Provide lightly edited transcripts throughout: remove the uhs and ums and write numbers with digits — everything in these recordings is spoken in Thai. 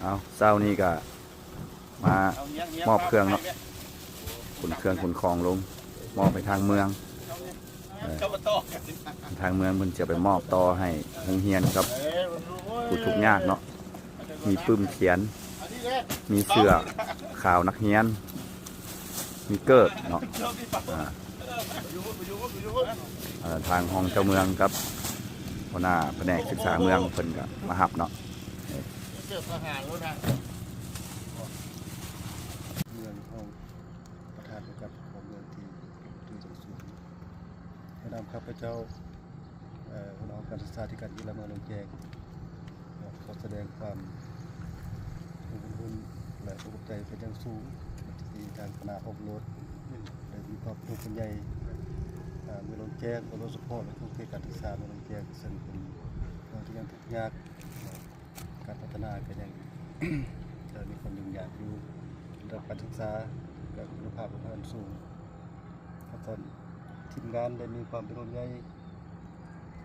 เอาเช้านี้ก็มามอบเครื่องเนาะขนเครื่องขนของลงมอบไปทางเมืองทางเมืองมันจะไปมอบต่อให้โรงเรียนครับผู้ทุกข์ยากเนาะมีปึ้มเขียนมีเสื้อขาวนักเรียนมีเกิดเนาะทางห้องเจ้าเมืองครับหัวหน้าแผนกศึกษาเมืองเพิ่นก็มาหับเนาะเมืองของประธานกับของเมืองที่จังสูงแนะนำครับพระเจ้าหัวหน้าการศึกษาที่การกีฬาเมืองลงแจงขอแสดงความอุ่นและภูมิใจเป็นอย่างสูงที่ทางคณะอบรมได้มีความภูมิใจเมืองลงแจงบริสุทธิ์พ่อและทุกเขตการศึกษาเมืองลงแจงซึ่งเป็นเมืองที่ยังทุกข์ยากการพัฒนาเป็นอย่างจะมีความยุ่งยากอยู่ระดับการศึกษากับคุณภาพของการสูงแล้วก็ทีมงานได้มีความเป็นห่วงใย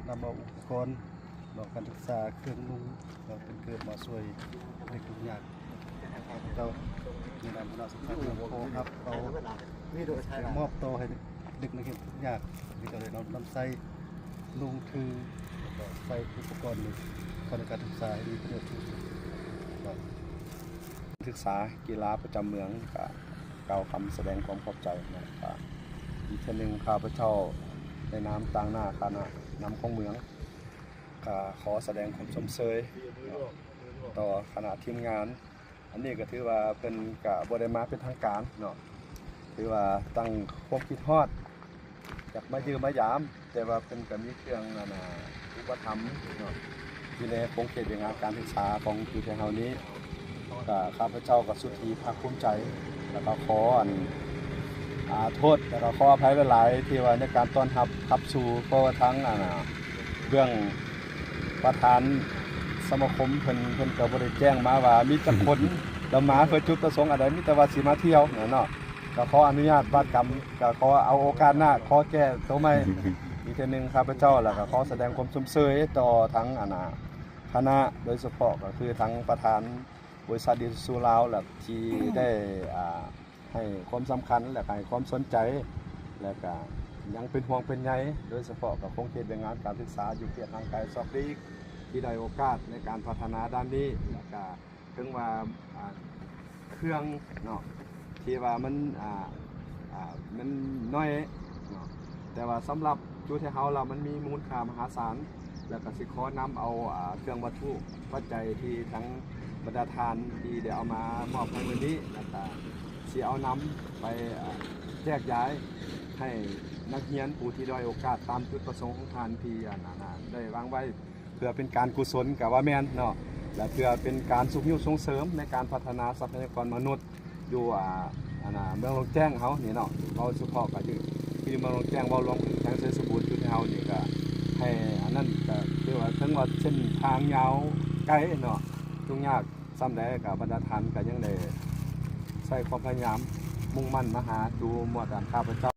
นำเอาอุปกรณ์การศึกษาเครื่องนุ่งเป็นเกิดมาช่วยเด็กทุกอย่างเราในนามคณะศึกษาโคครับเรามอบตัวให้เด็กนักเรียนทุกอย่างที่เราได้นำใส่ลุงคือใส่อุปกรณ์ในการศึกษาให้มีประโยชน์ที่สุดศึกษากีฬาประจำเมืองกับกล่าวคำแสดงความขอบใจนะครับอีกทีหนึ่งข้าพเจ้าในนามต่างหน้าคณะนำของเมืองขอแสดงความสมเชยต่อคณะทีมงานอันนี้ก็ถือว่าเป็นกับบริมาเป็นทางการเนาะถือว่าตั้งความคิดฮอดจากมายืมมายามแต่ว่าเป็นกับมีเครื่องอุปถัมภ์เนาะอยู่ในโครงเขตงานการศึกษาของปีเทเฮานี้ข้าพเจ้ากับสุธีภาคภูมิใจแล้วก็ขอโทษแล้วก็ขออภัยหลายๆที่ว่าในการต้อนรับขับสู่ก็ทั้งเรื่องประธานสมาคมเพิ่นก็บ่ได้แจ้งมาว่ามีจักคนแล้วมาเพื่อจุดประสงค์อะไรมีแต่ว่าสิมาเที่ยวเนาะก็ขออนุญาตวาดกรรมก็ขอเอาโอกาสหน้าขอแก้ตัวใหม่อีกทีนึงข้าพเจ้าแล้วก็ขอแสดงความสมเชยต่อทั้งคณะโดยเฉพาะก็คือทั้งประธานบริษัทดิสซูลาวและที่ได้ให้ความสำคัญและให้ความสนใจและก็ยังเป็นห่วงเป็นใยโดยเฉพาะกับโครงเขตงานการศึกษาอยู่เขตทางไกลซอกดีที่ได้โอกาสในการพัฒนาด้านนี้และก็ถึงว่าเครื่องเนาะที่ว่ามันน้อยเนาะแต่ว่าสำหรับจุดที่เฮาเรามันมีมูลค่ามหาศาลแล้วก็สิขอนำเอาเครื่องวัตถุปัจจัยที่ทั้งบรรดาทานที่ได้เอามามอบให้วันนี้แล้วก็สิเอานำไปแยกย้ายให้นักเรียนผู้ที่ด้อยโอกาสตามจุดประสงค์ของทานที่ได้วางไว้เพื่อเป็นการกุศลกับว่าแม่นเนาะและเพื่อเป็นการส่งเสริมในการพัฒนาทรัพยากรมนุษย์อยู่เมืองลงแจ้งเขานี่เนาะเราเฉพาะก็คือเมืองลงแจ้งเราลงแจ้งเสสบูรณ์จุดเฮานี่ก็ให้อันนั้นก็คือว่าทั้งว่าเส้นทางยาวไกลเนาะยุ่งยากซ้ำใดกับบรรดาทานก็ยังได้ใช้ความพยายามมุ่งมั่นมาหาดูหมวดข้าพเจ้า